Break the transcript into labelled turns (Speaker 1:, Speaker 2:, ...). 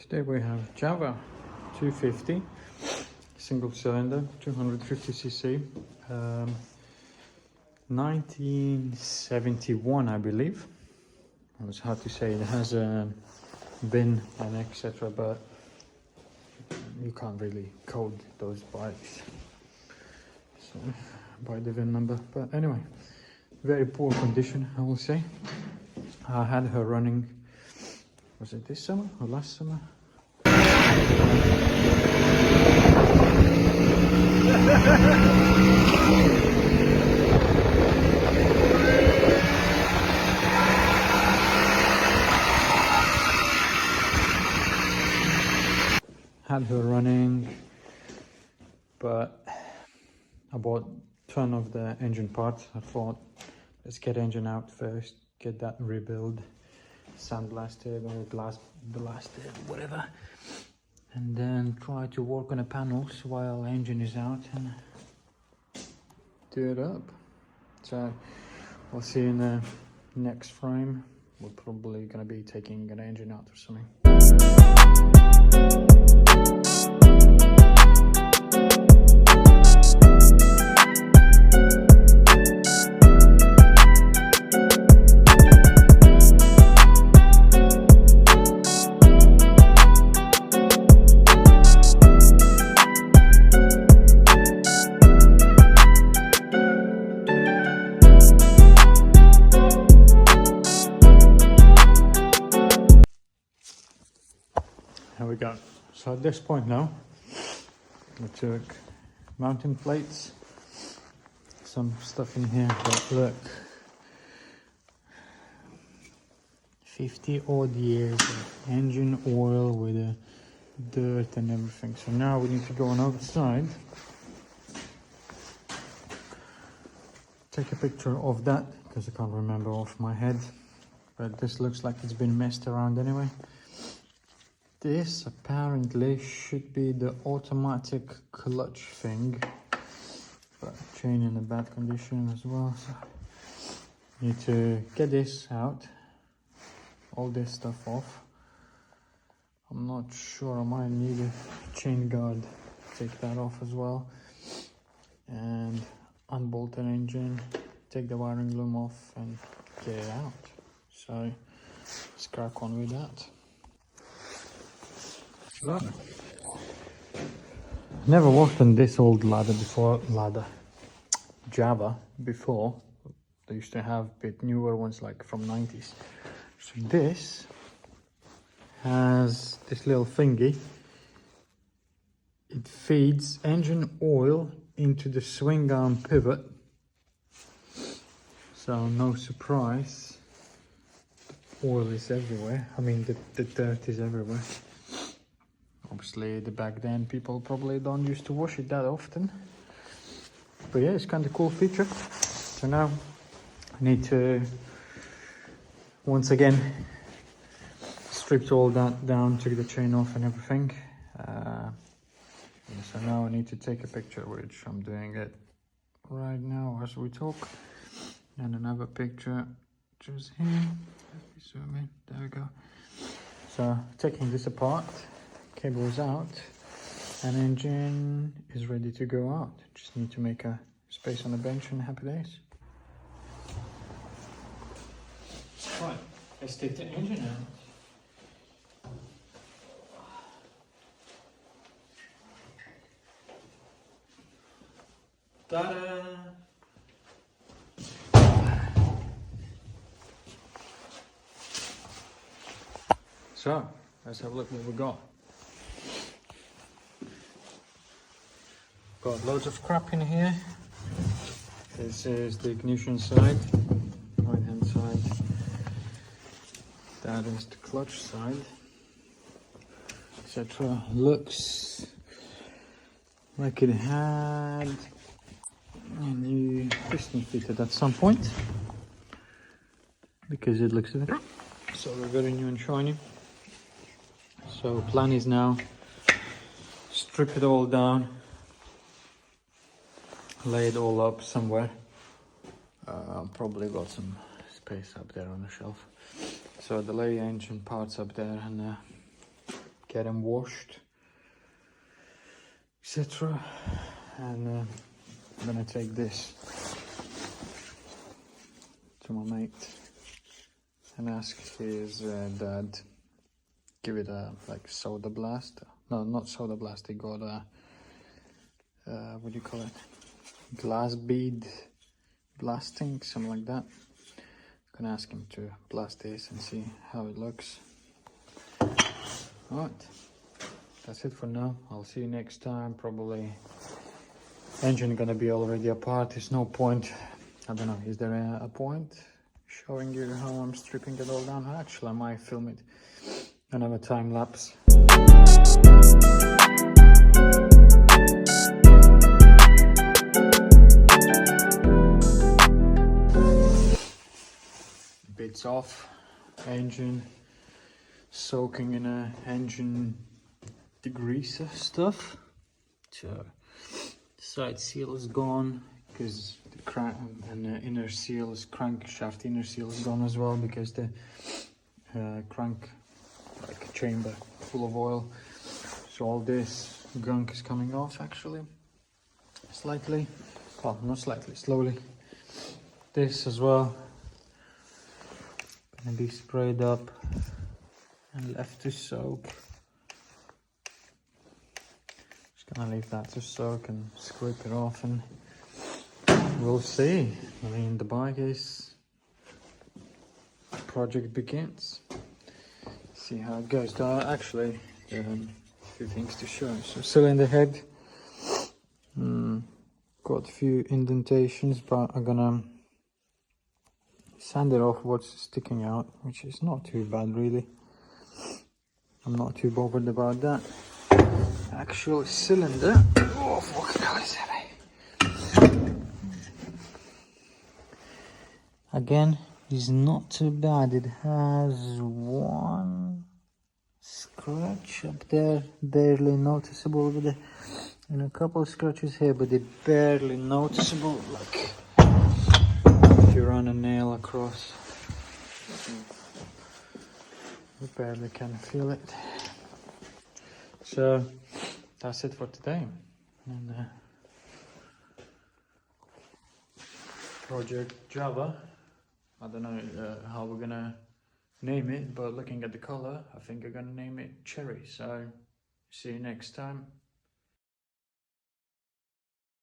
Speaker 1: Today we have Jawa 250 single cylinder 250cc 1971 I believe. It was hard to say. It has a bin and etc, but you can't really code those bikes so by the VIN number. But anyway, very poor condition I will say. I had her running, was it this summer or last summer? Had her running, but I bought a ton of the engine parts. I thought, let's get engine out first, get that rebuild, sandblasted or blasted, whatever, and then try to work on the panels while engine is out and do it up. So we'll see in the next frame. We're probably gonna be taking an engine out or something. Here we go. So at this point now, we took mounting plates, some stuff in here, but look, 50 odd years of engine oil with the dirt and everything. So now we need to go on the other side, take a picture of that because I can't remember off my head, but this looks like it's been messed around anyway. This apparently should be the automatic clutch thing, but chain in a bad condition as well, so need to get this out, all this stuff off. I'm not sure, I might need a chain guard, take that off as well, and unbolt an engine, take the wiring loom off and get it out. So let's crack on with that. Never worked on this old Jawa before. They used to have a bit newer ones like from 90s. So this has this little thingy. It feeds engine oil into the swing arm pivot. So no surprise, the oil is everywhere. I mean the dirt is everywhere. Obviously, back then people probably don't used to wash it that often, but yeah, it's kind of cool feature. So now I need to once again strip all that down, took the chain off and everything. So now I need to take a picture, which I'm doing it right now as we talk, and another picture just here. Let me zoom in. There we go. So taking this apart, cables out, and engine is ready to go out. Just need to make a space on the bench and happy days. Right, let's take the engine out. Ta-da! So, let's have a look what we got. Got loads of crap in here. This is the ignition side, right hand side. That is the clutch side, etc. Looks like it had a new piston fitted at some point, because it looks so very new and shiny. So plan is now strip it all down, lay it all up somewhere. Probably got some space up there on the shelf. So the lay engine parts up there and get them washed, etc. And I'm gonna take this to my mate and ask his dad, give it a like soda blast. No, not soda blast, he got a what do you call it, glass bead blasting, something like that. I'm gonna ask him to blast this and see how it looks. Alright, that's it for now. I'll see you next time. Probably engine gonna be already apart. There's no point, I don't know, is there a point showing you how I'm stripping it all down? Actually, I might film it another time lapse. Bits off, engine soaking in a engine degreaser stuff. So side seal is gone because the crank and the inner seal is crankshaft inner seal is gone as well because the crank like chamber full of oil. So all this gunk is coming off actually, slightly, well not slightly, slowly. This as well gonna be sprayed up and left to soak. Just gonna leave that to soak and scrape it off and we'll see. I mean, the bike is, project begins. See how it goes. Actually, a few things to show. So cylinder head, got a few indentations, but I'm gonna sand it off what's sticking out, which is not too bad really. I'm not too bothered about that. Actual cylinder, oh fucking hell, it's heavy. Again, is not too bad. It has one scratch up there, barely noticeable with it, and a couple of scratches here, but they're barely noticeable, like if you run a nail across, you barely can feel it. So that's it for today. And project Java, I don't know how we're gonna name it, but looking at the color, I think I'm gonna name it Cherry. So see you next time.